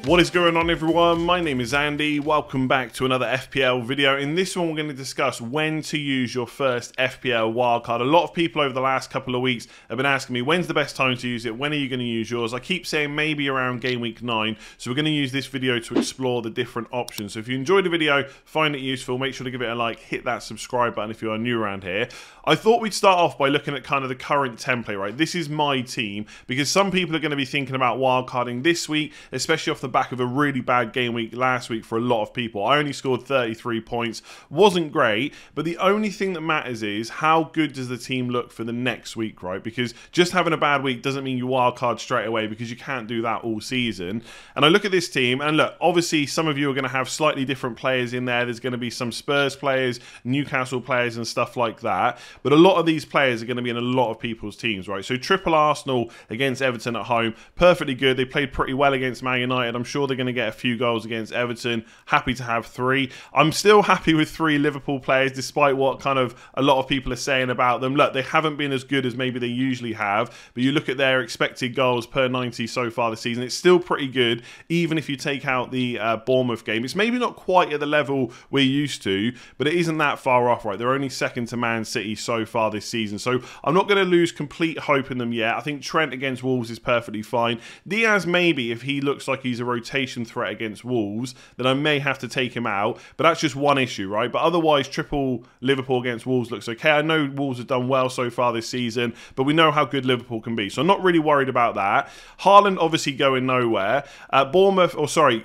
What is going on, everyone? My name is Andy. Welcome back to another FPL video. In this one, we're going to discuss when to use your first FPL wildcard. A lot of people over the last couple of weeks have been asking me, when's the best time to use it? When are you going to use yours? I keep saying maybe around game week 9. So we're going to use this video to explore the different options. So if you enjoyed the video, find it useful, make sure to give it a like, hit that subscribe button if you are new around here. I thought we'd start off by looking at kind of the current template, right? This is my team because some people are going to be thinking about wildcarding this week, especially off the back of a really bad game week last week for a lot of people. I only scored 33 points. Wasn't great, but the only thing that matters is how good does the team look for the next week, right? Because just having a bad week doesn't mean you wildcard straight away because you can't do that all season. And I look at this team and look, obviously some of you are going to have slightly different players in there. There's going to be some Spurs players, Newcastle players and stuff like that. But a lot of these players are going to be in a lot of people's teams, right? So triple Arsenal against Everton at home, perfectly good. They played pretty well against Man United. I'm sure they're going to get a few goals against Everton. Happy to have 3. I'm still happy with 3 Liverpool players, despite what kind of a lot of people are saying about them. Look, they haven't been as good as maybe they usually have, but you look at their expected goals per 90 so far this season, it's still pretty good, even if you take out the Bournemouth game. It's maybe not quite at the level we're used to, but it isn't that far off, right? They're only second to Man City so far this season, so I'm not going to lose complete hope in them yet. I think Trent against Wolves is perfectly fine. Diaz, maybe, if he looks like he's a rotation threat against Wolves, then I may have to take him out, but that's just one issue, right? But otherwise, triple Liverpool against Wolves looks okay. I know Wolves have done well so far this season, but we know how good Liverpool can be, so I'm not really worried about that. Haaland obviously going nowhere.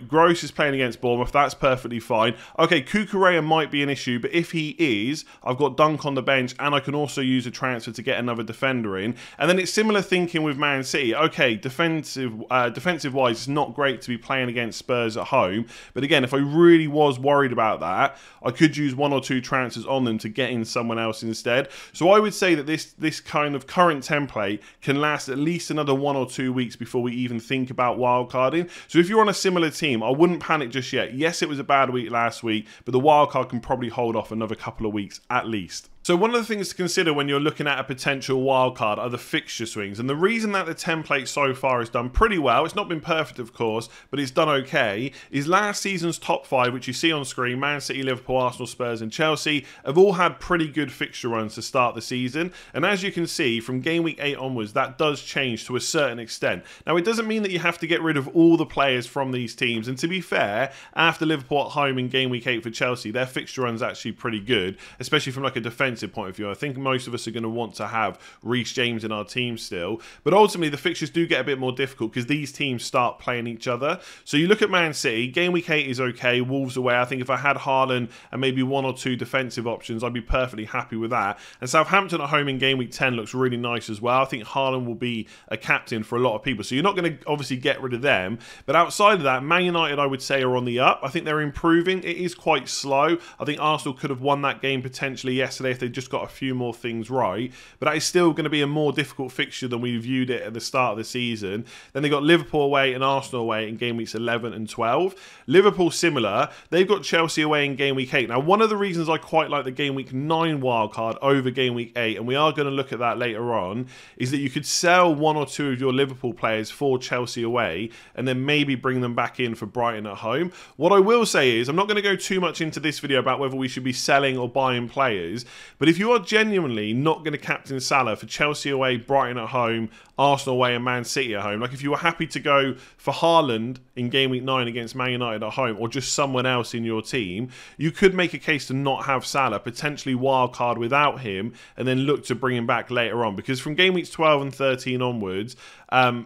Gross is playing against Bournemouth. That's perfectly fine. Okay, Cucurella might be an issue, but if he is, I've got Dunk on the bench, and I can also use a transfer to get another defender in. And then it's similar thinking with Man City. Okay, defensive-wise, it's not great to be playing against Spurs at home, but again, if I really was worried about that, I could use 1 or 2 transfers on them to get in someone else instead. So I would say that this kind of current template can last at least another 1 or 2 weeks before we even think about wildcarding. So if you're on a similar team, I wouldn't panic just yet. Yes, it was a bad week last week, but the wildcard can probably hold off another couple of weeks at least. So one of the things to consider when you're looking at a potential wildcard are the fixture swings. And the reason that the template so far has done pretty well, it's not been perfect of course, but it's done okay, is last season's top 5, which you see on screen, Man City, Liverpool, Arsenal, Spurs and Chelsea, have all had pretty good fixture runs to start the season. And as you can see, from game week 8 onwards, that does change to a certain extent. Now, it doesn't mean that you have to get rid of all the players from these teams. And to be fair, after Liverpool at home in game week 8 for Chelsea, their fixture run's actually pretty good, especially from like a defensive point of view. I think most of us are going to want to have Reece James in our team still, but ultimately the fixtures do get a bit more difficult because these teams start playing each other. So you look at Man City, game week 8 is okay, Wolves away. I think if I had Haaland and maybe 1 or 2 defensive options, I'd be perfectly happy with that. And Southampton at home in game week 10 looks really nice as well. I think Haaland will be a captain for a lot of people, so you're not going to obviously get rid of them. But outside of that, Man United I would say are on the up. I think they're improving. It is quite slow. I think Arsenal could have won that game potentially yesterday if they just got a few more things right, but that is still going to be a more difficult fixture than we viewed it at the start of the season. Then they got Liverpool away and Arsenal away in game weeks 11 and 12. Liverpool similar, they've got Chelsea away in game week 8. Now, one of the reasons I quite like the game week 9 wildcard over game week 8, and we are going to look at that later on, is that you could sell 1 or 2 of your Liverpool players for Chelsea away and then maybe bring them back in for Brighton at home. What I will say is, I'm not going to go too much into this video about whether we should be selling or buying players, but if you are genuinely not going to captain Salah for Chelsea away, Brighton at home, Arsenal away and Man City at home, like if you were happy to go for Haaland in game week 9 against Man United at home or just someone else in your team, you could make a case to not have Salah, potentially wildcard without him and then look to bring him back later on, because from game weeks 12 and 13 onwards,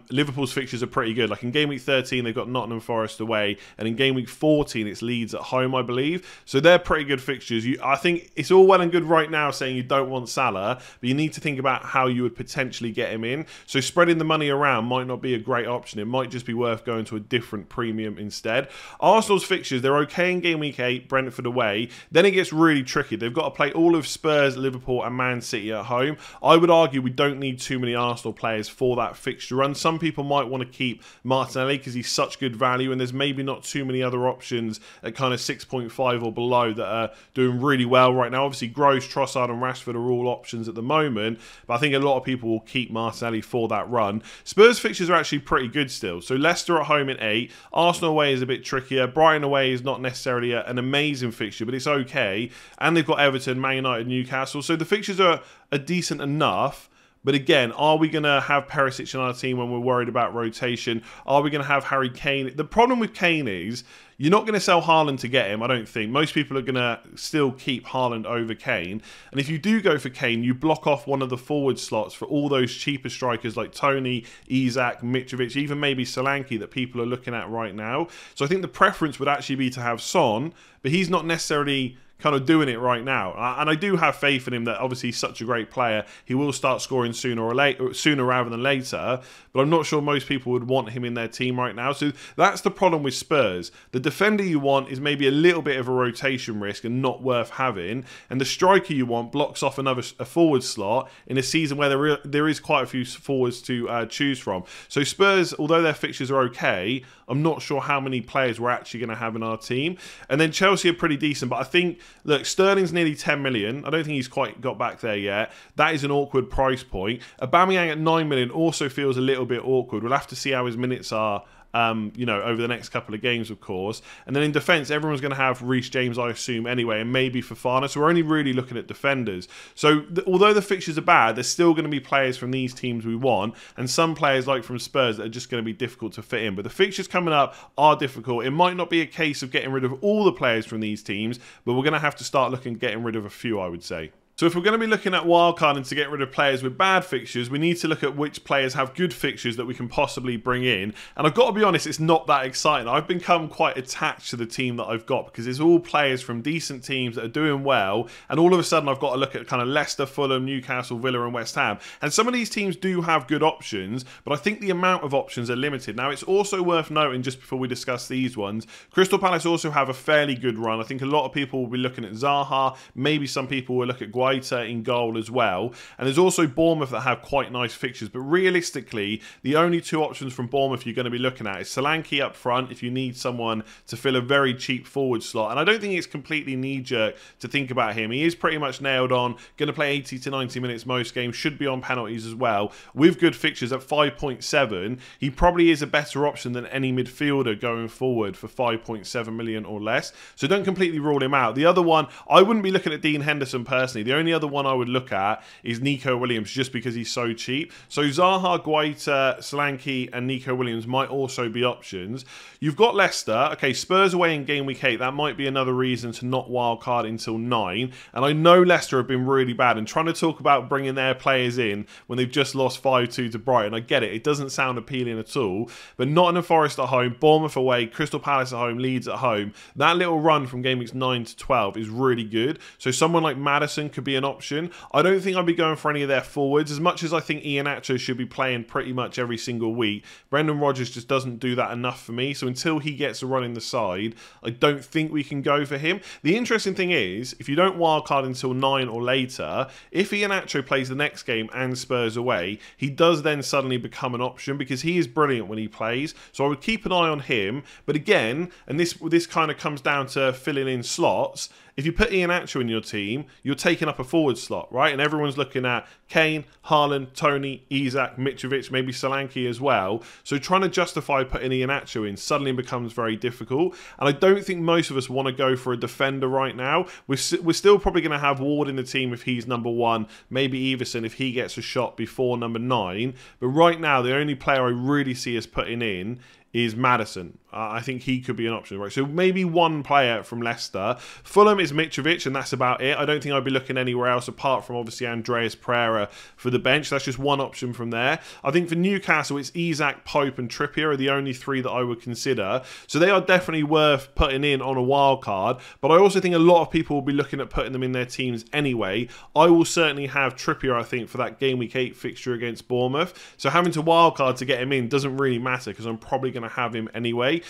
Liverpool's fixtures are pretty good. Like in game week 13 they've got Nottingham Forest away, and in game week 14 it's Leeds at home I believe, so they're pretty good fixtures. I think it's all well and good right now saying you don't want Salah, but you need to think about how you would potentially get him in. So spreading the money around might not be a great option. It might just be worth going to a different premium instead. Arsenal's fixtures, they're okay in game week 8, Brentford away. Then it gets really tricky. They've got to play all of Spurs, Liverpool and Man City at home. I would argue we don't need too many Arsenal players for that fixture run. Some people might want to keep Martinelli because he's such good value, and there's maybe not too many other options at kind of 6.5 or below that are doing really well right now. Obviously Gross, Trossard and Rashford are all options at the moment, but I think a lot of people will keep Martinelli for that run. Spurs fixtures are actually pretty good still. So Leicester at home in 8. Arsenal away is a bit trickier. Brighton away is not necessarily an amazing fixture, but it's okay. And they've got Everton, Man United, Newcastle. So the fixtures are decent enough. But again, are we going to have Perisic in our team when we're worried about rotation? Are we going to have Harry Kane? The problem with Kane is you're not going to sell Haaland to get him, I don't think. Most people are going to still keep Haaland over Kane. And if you do go for Kane, you block off one of the forward slots for all those cheaper strikers like Tony, Isak, Mitrovic, even maybe Solanke that people are looking at right now. So I think the preference would actually be to have Son, but he's not necessarily kind of doing it right now, and I do have faith in him that obviously he's such a great player. He will start scoring sooner rather than later, but I'm not sure most people would want him in their team right now. So that's the problem with Spurs. The defender you want is maybe a little bit of a rotation risk and not worth having, and the striker you want blocks off a forward slot in a season where there is quite a few forwards to choose from. So Spurs, although their fixtures are okay, I'm not sure how many players we're actually going to have in our team. And then Chelsea are pretty decent, but I think, look, Sterling's nearly 10 million. I don't think he's quite got back there yet. That is an awkward price point. Aubameyang at 9 million also feels a little bit awkward. We'll have to see how his minutes are, you know, over the next couple of games, of course. And then in defence, everyone's going to have Reece James, I assume, anyway, and maybe Fofana. So we're only really looking at defenders. So although the fixtures are bad, there's still going to be players from these teams we want, and some players like from Spurs that are just going to be difficult to fit in. But the fixtures coming up are difficult. It might not be a case of getting rid of all the players from these teams, but we're going to have to start looking at getting rid of a few, I would say. So if we're going to be looking at wildcarding to get rid of players with bad fixtures, we need to look at which players have good fixtures that we can possibly bring in. And I've got to be honest, it's not that exciting. I've become quite attached to the team that I've got because it's all players from decent teams that are doing well. And all of a sudden, I've got to look at kind of Leicester, Fulham, Newcastle, Villa and West Ham. And some of these teams do have good options, but I think the amount of options are limited. Now, it's also worth noting, just before we discuss these ones, Crystal Palace also have a fairly good run. I think a lot of people will be looking at Zaha. Maybe some people will look at Guaita in goal as well. And there's also Bournemouth that have quite nice fixtures. But realistically, the only two options from Bournemouth you're going to be looking at is Solanke up front if you need someone to fill a very cheap forward slot. And I don't think it's completely knee-jerk to think about him. He is pretty much nailed on. Going to play 80 to 90 minutes most games. Should be on penalties as well. With good fixtures at 5.7, he probably is a better option than any midfielder going forward for 5.7 million or less. So don't completely rule him out. The other one, I wouldn't be looking at Dean Henderson personally. The only other one I would look at is Nico Williams, just because he's so cheap. So Zaha, Guaita, Solanke and Nico Williams might also be options. You've got Leicester. Okay, Spurs away in game week 8. That might be another reason to not wildcard until 9. And I know Leicester have been really bad, and trying to talk about bringing their players in when they've just lost 5-2 to Brighton. I get it. It doesn't sound appealing at all. But Nottingham Forest at home, Bournemouth away, Crystal Palace at home, Leeds at home. That little run from game weeks 9 to 12 is really good. So someone like Maddison could be an option. I don't think I'd be going for any of their forwards, as much as I think Iheanacho should be playing pretty much every single week. Brendan Rodgers just doesn't do that enough for me, so until he gets a run in the side, I don't think we can go for him. The interesting thing is, if you don't wildcard until 9 or later, if Iheanacho plays the next game and Spurs away, he does then suddenly become an option because he is brilliant when he plays, so I would keep an eye on him. But again, and this kind of comes down to filling in slots, if you put Iheanacho in your team, you're taking up a forward slot, right? And everyone's looking at Kane, Haaland, Tony, Isak, Mitrovic, maybe Solanke as well. So trying to justify putting Iheanacho in suddenly becomes very difficult. And I don't think most of us want to go for a defender right now. We're still probably going to have Ward in the team if he's number 1, maybe Everson if he gets a shot before number 9. But right now, the only player I really see us putting in is Maddison. I think he could be an option, right? So maybe one player from Leicester. Fulham is Mitrovic, and that's about it. I don't think I'd be looking anywhere else apart from obviously Andreas Pereira for the bench. That's just one option from there. I think for Newcastle, it's Isak, Pope and Trippier are the only three that I would consider. So they are definitely worth putting in on a wild card. But I also think a lot of people will be looking at putting them in their teams anyway. I will certainly have Trippier, I think, for that Game Week 8 fixture against Bournemouth. So having to wild card to get him in doesn't really matter because I'm probably going to have him anyway.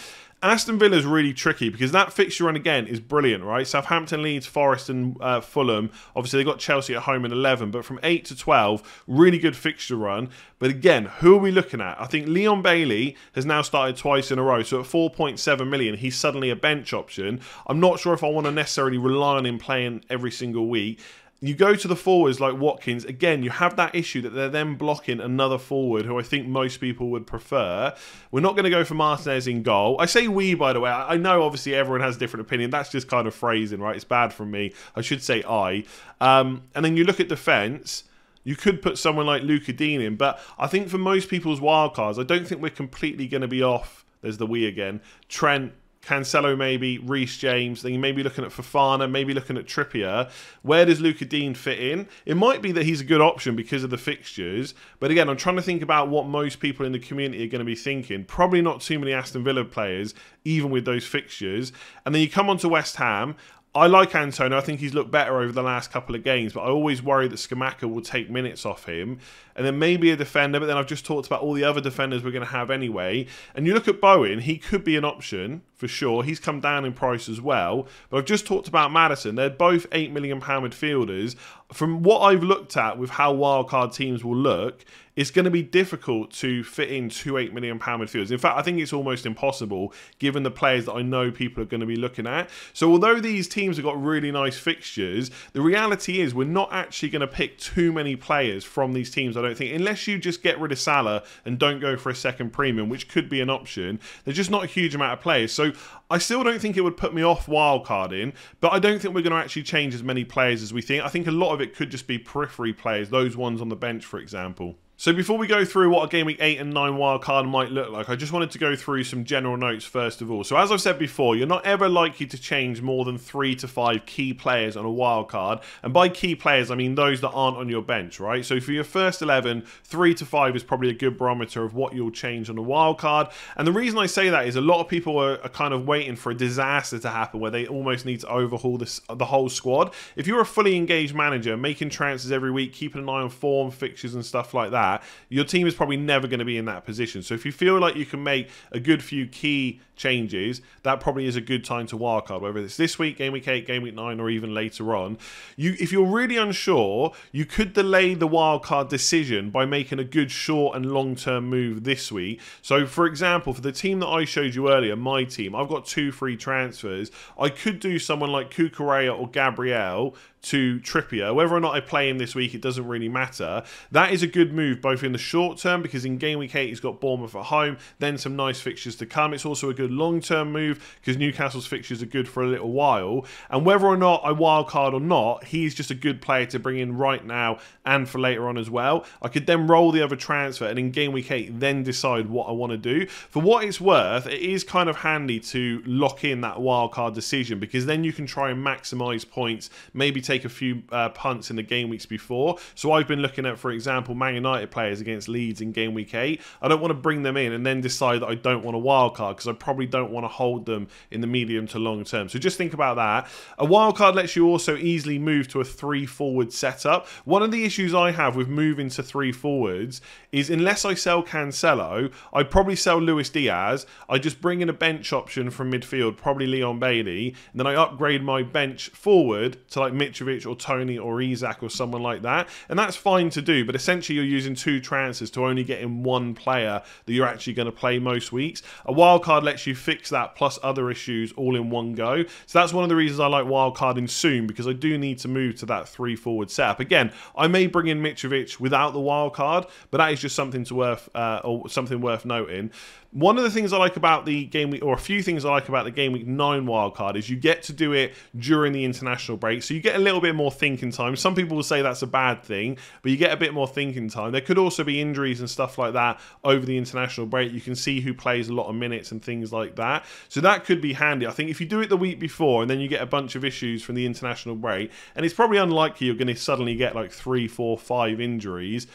Aston Villa is really tricky because that fixture run again is brilliant, right? Southampton, Leeds, Forest and Fulham. Obviously, they got Chelsea at home in 11, but from 8 to 12, really good fixture run. But again, who are we looking at? I think Leon Bailey has now started twice in a row, so at 4.7 million, he's suddenly a bench option. I'm not sure if I want to necessarily rely on him playing every single week. You go to the forwards like Watkins, again, you have that issue that they're then blocking another forward who I think most people would prefer. We're not going to go for Martinez in goal. I say we, by the way. I know obviously everyone has a different opinion. That's just kind of phrasing, right? It's bad from me. I should say I. And then you look at defence. You could put someone like Luca Dean in, but I think for most people's wildcards, I don't think we're completely going to be off. There's the we again. Trent, Cancelo maybe, Reece James, then you may be looking at Fofana, maybe looking at Trippier. Where does Luca Dean fit in? It might be that he's a good option because of the fixtures, but again, I'm trying to think about what most people in the community are going to be thinking. Probably not too many Aston Villa players, even with those fixtures. And then you come on to West Ham. I like Antonio. I think he's looked better over the last couple of games, but I always worry that Scamacca will take minutes off him. And then maybe a defender, but then I've just talked about all the other defenders we're going to have anyway. And you look at Bowen, he could be an option for sure. He's come down in price as well. But I've just talked about Maddison. They're both £8 million midfielders. From what I've looked at with how wildcard teams will look, it's going to be difficult to fit in two £8 million midfielders. In fact, I think it's almost impossible given the players that I know people are going to be looking at. So although these teams have got really nice fixtures, the reality is we're not actually going to pick too many players from these teams, I don't think. Unless you just get rid of Salah and don't go for a second premium, which could be an option. There's just not a huge amount of players. So I still don't think it would put me off wildcarding, but I don't think we're going to actually change as many players as we think. I think a lot of it could just be periphery players, those ones on the bench, for example. So before we go through what a Game Week 8 and 9 wildcard might look like, I just wanted to go through some general notes first of all. So as I've said before, you're not ever likely to change more than 3 to 5 key players on a wildcard. And by key players, I mean those that aren't on your bench, right? So for your first 11, 3 to 5 is probably a good barometer of what you'll change on a wildcard. And the reason I say that is a lot of people are kind of waiting for a disaster to happen where they almost need to overhaul the whole squad. If you're a fully engaged manager, making transfers every week, keeping an eye on form, fixtures and stuff like that, your team is probably never going to be in that position. So if you feel like you can make a good few key changes, that probably is a good time to wildcard, whether it's this week, Game Week 8, Game Week 9, or even later on. If you're really unsure, you could delay the wildcard decision by making a good short and long-term move this week. So for example, for the team that I showed you earlier, my team, I've got 2 free transfers. I could do someone like Cucurella or Gabriel to Trippier. Whether or not I play him this week, it doesn't really matter. That is a good move both in the short term, because in Game Week 8 he's got Bournemouth at home, then some nice fixtures to come. It's also a good long-term move because Newcastle's fixtures are good for a little while. And whether or not I wildcard or not, he's just a good player to bring in right now and for later on as well. I could then roll the other transfer and in Game Week 8 then decide what I want to do. For what it's worth, it is kind of handy to lock in that wildcard decision, because then you can try and maximise points, maybe take a few punts in the game weeks before. So I've been looking at, for example, Man United players against Leeds in Game Week 8. I don't want to bring them in and then decide that I don't want a wildcard, because I probably don't want to hold them in the medium to long term. So just think about that. A wildcard lets you also easily move to a 3 forward setup. One of the issues I have with moving to 3 forwards is unless I sell Cancelo, I'd probably sell Luis Diaz. I just bring in a bench option from midfield, probably Leon Bailey, and then I upgrade my bench forward to like Mitrovic or Tony or Isak or someone like that. And that's fine to do, but essentially you're using 2 transfers to only get in 1 player that you're actually going to play most weeks. A wildcard lets you fix that plus other issues all in one go. So that's one of the reasons I like wildcarding soon, because I do need to move to that 3 forward setup. Again, I may bring in Mitrovic without the wildcard, but that is just something worth noting. One of the things I like about the Game Week, or a few things I like about the Game Week 9 wildcard, is you get to do it during the international break. So you get a little bit more thinking time. Some people will say that's a bad thing, but you get a bit more thinking time. There could also be injuries and stuff like that over the international break. You can see who plays a lot of minutes and things like that. So that could be handy. I think if you do it the week before and then you get a bunch of issues from the international break, and it's probably unlikely you're going to suddenly get like 3, 4, 5 injuries,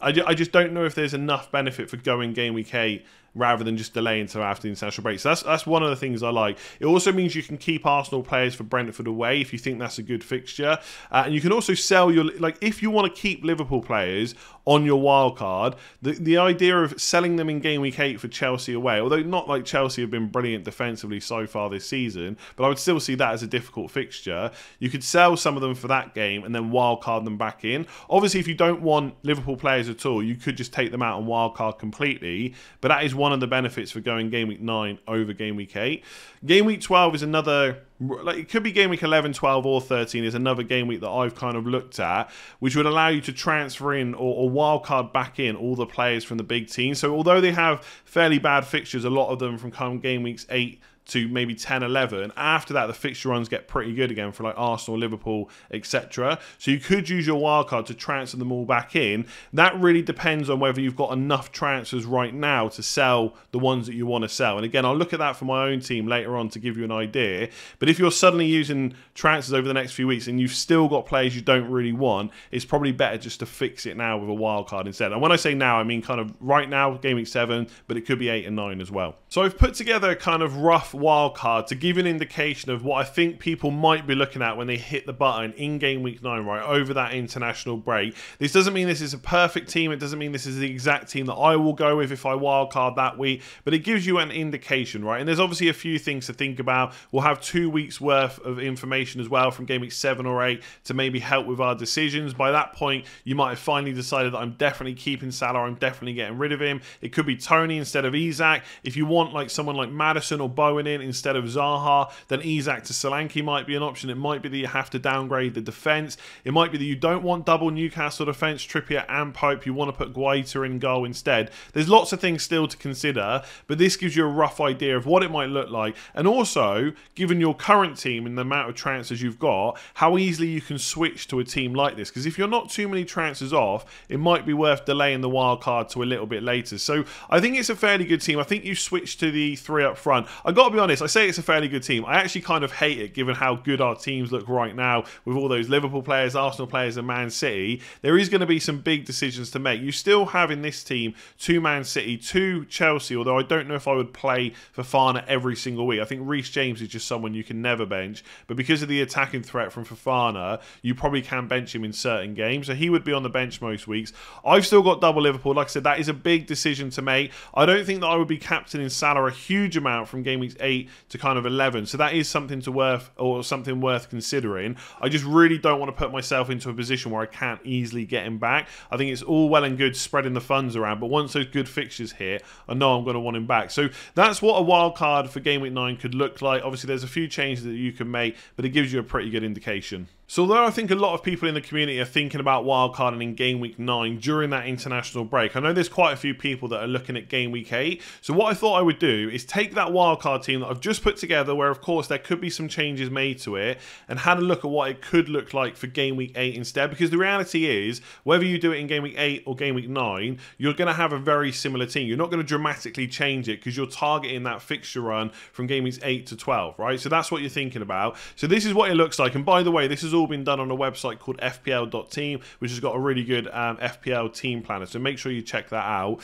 I just don't know if there's enough benefit for going Game Week 8 rather than just delaying until after the international break. So that's one of the things I like. It also means you can keep Arsenal players for Brentford away if you think that's a good fixture. And you can also sell your, like, if you want to keep Liverpool players on your wild card, the idea of selling them in Game Week 8 for Chelsea away, although not like Chelsea have been brilliant defensively so far this season, but I would still see that as a difficult fixture. You could sell some of them for that game and then wild card them back in. Obviously, if you don't want Liverpool players at all, you could just take them out and wild card completely, but that is one one of the benefits for going game week 9 over game week 8. Game week 12 is another, like it could be game week 11, 12 or 13 is another game week that I've kind of looked at, which would allow you to transfer in or wildcard back in all the players from the big teams. So although they have fairly bad fixtures, a lot of them from come game weeks 8 to maybe 10, 11. After that, the fixture runs get pretty good again for like Arsenal, Liverpool, etc. So you could use your wildcard to transfer them all back in. That really depends on whether you've got enough transfers right now to sell the ones that you want to sell. And again, I'll look at that for my own team later on to give you an idea. But if you're suddenly using transfers over the next few weeks and you've still got players you don't really want, it's probably better just to fix it now with a wildcard instead. And when I say now, I mean kind of right now, game week 7, but it could be 8 and 9 as well. So I've put together a kind of rough wildcard to give you an indication of what I think people might be looking at when they hit the button in game week 9, right, over that international break. This doesn't mean this is a perfect team. It doesn't mean this is the exact team that I will go with if I wildcard that week, but it gives you an indication, right? And there's obviously a few things to think about. We'll have 2 weeks worth of information as well from game week 7 or 8 to maybe help with our decisions. By that point, you might have finally decided that I'm definitely keeping Salah, I'm definitely getting rid of him. It could be Tony instead of Isak. If you want like someone like Maddison or Bowen in instead of Zaha, then Isak to Solanke might be an option. It might be that you have to downgrade the defence. It might be that you don't want double Newcastle defence, Trippier and Pope. You want to put Guaita in goal instead. There's lots of things still to consider, but this gives you a rough idea of what it might look like. And also, given your current team and the amount of transfers you've got, how easily you can switch to a team like this. Because if you're not too many transfers off, it might be worth delaying the wild card to a little bit later. So I think it's a fairly good team. I think you switch to the 3 up front. I got to be honest, I say it's a fairly good team. I actually kind of hate it given how good our teams look right now with all those Liverpool players, Arsenal players and Man City. There is going to be some big decisions to make. You still have in this team 2 Man City, 2 Chelsea, although I don't know if I would play Fofana every single week. I think Reece James is just someone you can never bench, but because of the attacking threat from Fofana, you probably can bench him in certain games, so he would be on the bench most weeks. I've still got double Liverpool. Like I said, that is a big decision to make. I don't think that I would be captaining Salah a huge amount from game weeks 8 to kind of 11, so that is something worth considering. I just really don't want to put myself into a position where I can't easily get him back. I think it's all well and good spreading the funds around, but once those good fixtures hit, I know I'm going to want him back. So that's what a wild card for game week 9 could look like. Obviously there's a few changes that you can make, but it gives you a pretty good indication. So although I think a lot of people in the community are thinking about wildcarding in game week 9 during that international break, I know there's quite a few people that are looking at game week 8. So what I thought I would do is take that wildcard team that I've just put together, where of course there could be some changes made to it, and had a look at what it could look like for game week 8 instead. Because the reality is, whether you do it in game week 8 or game week 9, you're going to have a very similar team. You're not going to dramatically change it because you're targeting that fixture run from game weeks 8 to 12, right? So that's what you're thinking about. So this is what it looks like. And by the way, this is all been done on a website called FPL.team, which has got a really good FPL team planner, so make sure you check that out.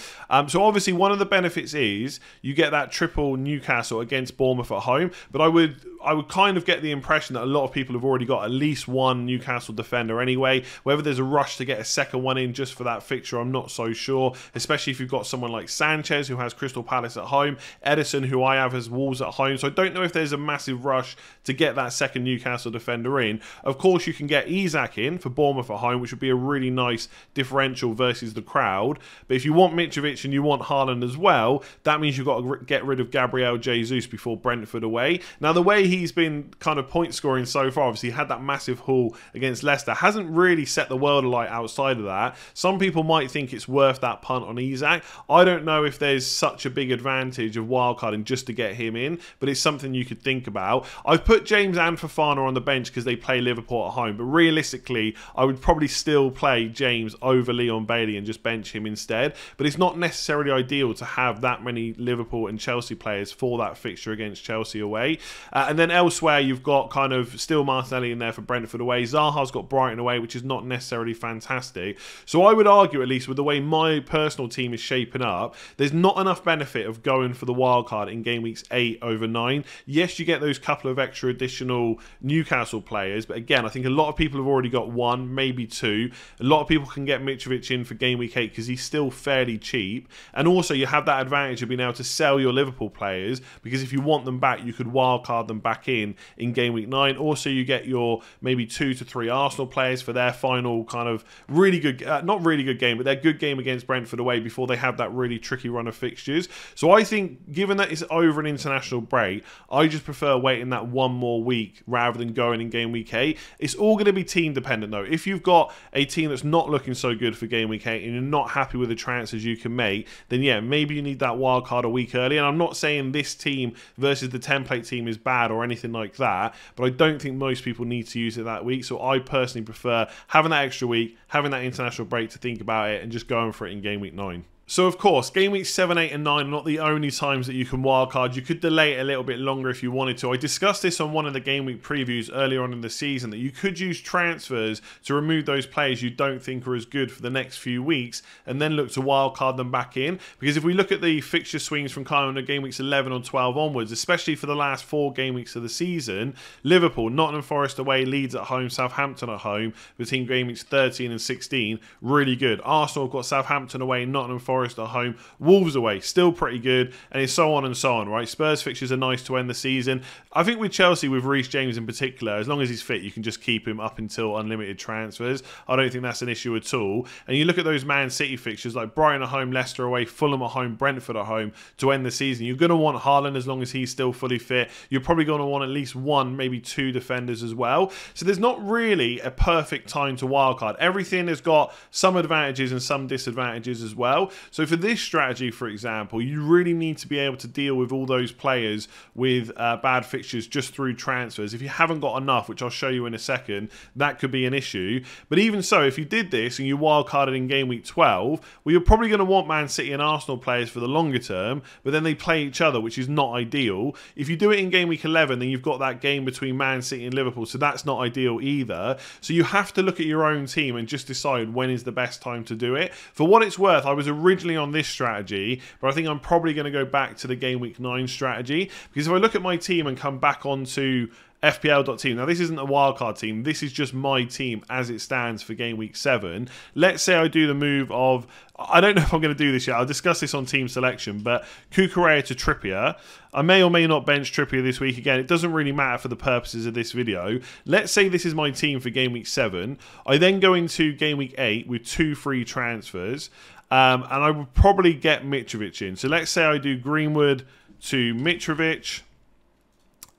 So obviously one of the benefits is you get that triple Newcastle against Bournemouth at home, but I would kind of get the impression that a lot of people have already got at least one Newcastle defender anyway. Whether there's a rush to get a second one in just for that fixture, I'm not so sure, especially if you've got someone like Sanchez who has Crystal Palace at home, Edison who I have as Wolves at home, so I don't know if there's a massive rush to get that second Newcastle defender in. Of course you can get Isak in for Bournemouth at home, which would be a really nice differential versus the crowd, but if you want Mitrovic and you want Haaland as well, that means you've got to get rid of Gabriel Jesus before Brentford away. Now the way he's been kind of point scoring so far, obviously he had that massive haul against Leicester, hasn't really set the world alight outside of that. Some people might think it's worth that punt on Isak. I don't know if there's such a big advantage of wildcarding just to get him in, but it's something you could think about. I've put James and Fofana on the bench because they play Liverpool at home, but realistically I would probably still play James over Leon Bailey and just bench him instead. But it's not necessarily ideal to have that many Liverpool and Chelsea players for that fixture against Chelsea away. And then elsewhere you've got kind of still Martinelli in there for Brentford away. Zaha's got Brighton away, which is not necessarily fantastic. So I would argue, at least with the way my personal team is shaping up, there's not enough benefit of going for the wildcard in game weeks 8 over 9. Yes, you get those couple of extra additional Newcastle players, but again, again, I think a lot of people have already got one, maybe two. A lot of people can get Mitrovic in for game week 8 because he's still fairly cheap. And also you have that advantage of being able to sell your Liverpool players, because if you want them back, you could wildcard them back in game week 9. Also, you get your maybe 2 to 3 Arsenal players for their final kind of really good, not really good game, but their good game against Brentford away before they have that really tricky run of fixtures. So I think, given that it's over an international break, I just prefer waiting that one more week rather than going in game week 8. It's all going to be team dependent though. If you've got a team that's not looking so good for game week 8 and you're not happy with the transfers you can make, then yeah, maybe you need that wild card a week early. And I'm not saying this team versus the template team is bad or anything like that, but I don't think most people need to use it that week. So I personally prefer having that extra week, having that international break to think about it, and just going for it in game week 9. So of course, game weeks 7, 8 and 9 are not the only times that you can wildcard. You could delay it a little bit longer if you wanted to. I discussed this on one of the game week previews earlier on in the season, that you could use transfers to remove those players you don't think are as good for the next few weeks and then look to wildcard them back in. Because if we look at the fixture swings from kind of game weeks 11 or 12 onwards, especially for the last 4 game weeks of the season, Liverpool, Nottingham Forest away, Leeds at home, Southampton at home, between game weeks 13 and 16, really good. Arsenal have got Southampton away, Nottingham Forest at home, Wolves away, still pretty good, and it's so on and so on, right? Spurs fixtures are nice to end the season. I think with Chelsea, with Reece James in particular, as long as he's fit, you can just keep him up until unlimited transfers. I don't think that's an issue at all. And you look at those Man City fixtures, like Brighton at home, Leicester away, Fulham at home, Brentford at home, to end the season. You're going to want Haaland as long as he's still fully fit. You're probably going to want at least 1, maybe 2 defenders as well. So there's not really a perfect time to wildcard. Everything has got some advantages and some disadvantages as well. So for this strategy, for example, you really need to be able to deal with all those players with bad fixtures just through transfers. If you haven't got enough, which I'll show you in a second, that could be an issue. But even so, if you did this and you wildcarded in game week 12, well, you're probably going to want Man City and Arsenal players for the longer term, but then they play each other, which is not ideal. If you do it in game week 11, then you've got that game between Man City and Liverpool, so that's not ideal either. So you have to look at your own team and just decide when is the best time to do it. For what it's worth, I was originally on this strategy, but I think I'm probably going to go back to the game week 9 strategy, because if I look at my team and come back onto FPL.team. Now, this isn't a wildcard team. This is just my team as it stands for game week 7. Let's say I do the move of, I don't know if I'm going to do this yet. I'll discuss this on team selection, but Cucurella to Trippier. I may or may not bench Trippier this week. Again, it doesn't really matter for the purposes of this video. Let's say this is my team for game week 7. I then go into game week 8 with 2 free transfers. And I would probably get Mitrovic in. So let's say I do Greenwood to Mitrovic,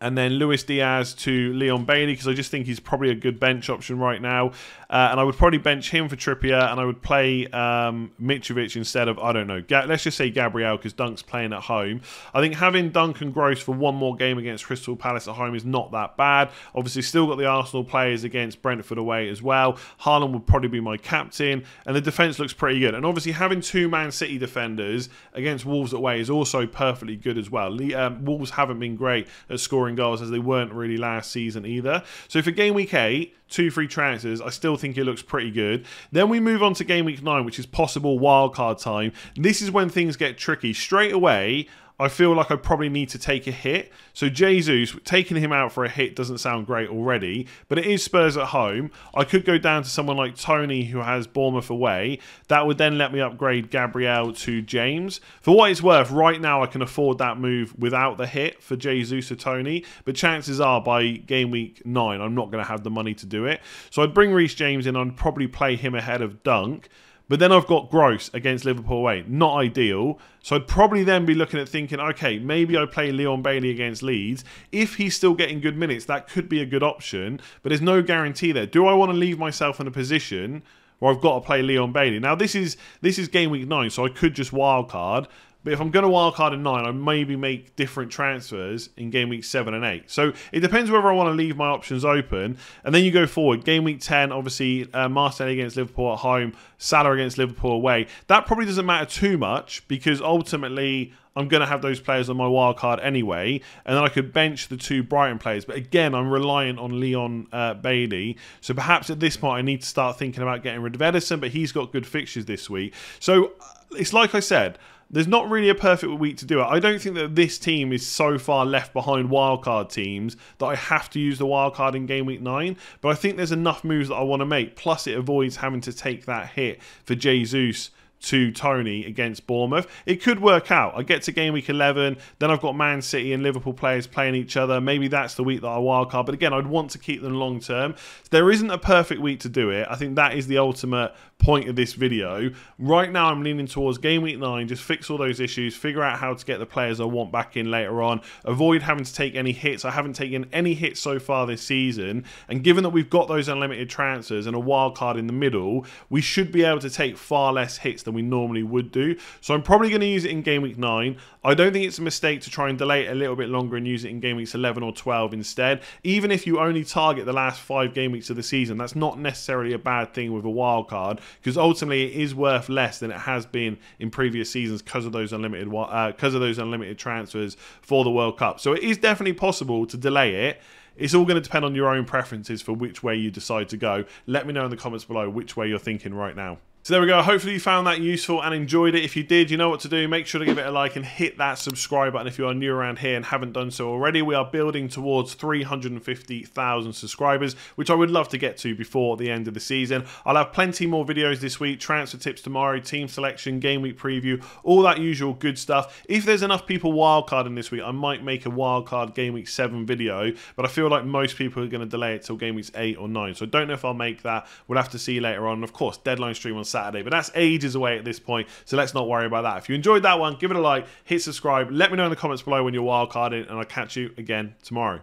and then Luis Diaz to Leon Bailey, because I just think he's probably a good bench option right now. And I would probably bench him for Trippier, and I would play Mitrovic instead of, I don't know, let's just say Gabriel, because Dunk's playing at home. I think having Dunk and Gross for one more game against Crystal Palace at home is not that bad. Obviously, still got the Arsenal players against Brentford away as well. Haaland would probably be my captain, and the defence looks pretty good. And obviously, having 2 Man City defenders against Wolves away is also perfectly good as well. Wolves haven't been great at scoring goals, as they weren't really last season either. So for game week 8, 2 free transfers, I still think it looks pretty good. Then we move on to game week 9, which is possible wildcard time. This is when things get tricky. Straight away, I feel like I probably need to take a hit. So Jesus, taking him out for a hit doesn't sound great already, but it is Spurs at home. I could go down to someone like Tony, who has Bournemouth away. That would then let me upgrade Gabriel to James. For what it's worth, right now I can afford that move without the hit for Jesus or Tony, but chances are by game week 9, I'm not going to have the money to do it. So I'd bring Reece James in, I'd probably play him ahead of Dunk. But then I've got Gross against Liverpool away. Not ideal. So I'd probably then be looking at thinking, okay, maybe I play Leon Bailey against Leeds. If he's still getting good minutes, that could be a good option. But there's no guarantee there. Do I want to leave myself in a position where I've got to play Leon Bailey? Now, this is game week 9, so I could just wildcard. But if I'm going to wildcard in 9, I maybe make different transfers in game week 7 and 8. So it depends whether I want to leave my options open. And then you go forward. Game week 10, obviously, Martinelli against Liverpool at home, Salah against Liverpool away. That probably doesn't matter too much, because ultimately I'm going to have those players on my wildcard anyway. And then I could bench the 2 Brighton players. But again, I'm reliant on Leon Bailey. So perhaps at this point, I need to start thinking about getting rid of Edison. But he's got good fixtures this week. So it's like I said, there's not really a perfect week to do it. I don't think that this team is so far left behind wildcard teams that I have to use the wildcard in game week 9, but I think there's enough moves that I want to make, plus it avoids having to take that hit for Jesus to Tony against Bournemouth. It could work out. I get to game week 11, then I've got Man City and Liverpool players playing each other. Maybe that's the week that I wildcard, but again, I'd want to keep them long term. There isn't a perfect week to do it. I think that is the ultimate point of this video. Right now, I'm leaning towards game week 9, just fix all those issues, figure out how to get the players I want back in later on, avoid having to take any hits. I haven't taken any hits so far this season, and given that we've got those unlimited transfers and a wild card in the middle, we should be able to take far less hits than we normally would do. So I'm probably going to use it in game week 9. I don't think it's a mistake to try and delay it a little bit longer and use it in game weeks 11 or 12 instead. Even if you only target the last 5 game weeks of the season, that's not necessarily a bad thing with a wild card, because ultimately it is worth less than it has been in previous seasons because of those unlimited transfers for the World Cup. So it is definitely possible to delay it. It's all going to depend on your own preferences for which way you decide to go. Let me know in the comments below which way you're thinking right now. So there we go. Hopefully you found that useful and enjoyed it. If you did, you know what to do. Make sure to give it a like and hit that subscribe button if you are new around here and haven't done so already. We are building towards 350,000 subscribers, which I would love to get to before the end of the season. I'll have plenty more videos this week, transfer tips tomorrow, team selection, game week preview, all that usual good stuff. If there's enough people wildcarding this week, I might make a wildcard game week 7 video, but I feel like most people are going to delay it till game weeks 8 or 9. So I don't know if I'll make that. We'll have to see later on. And of course, deadline stream on Saturday, but that's ages away at this point, so let's not worry about that. If you enjoyed that one, give it a like, hit subscribe, let me know in the comments below when you're wildcarding, and I'll catch you again tomorrow.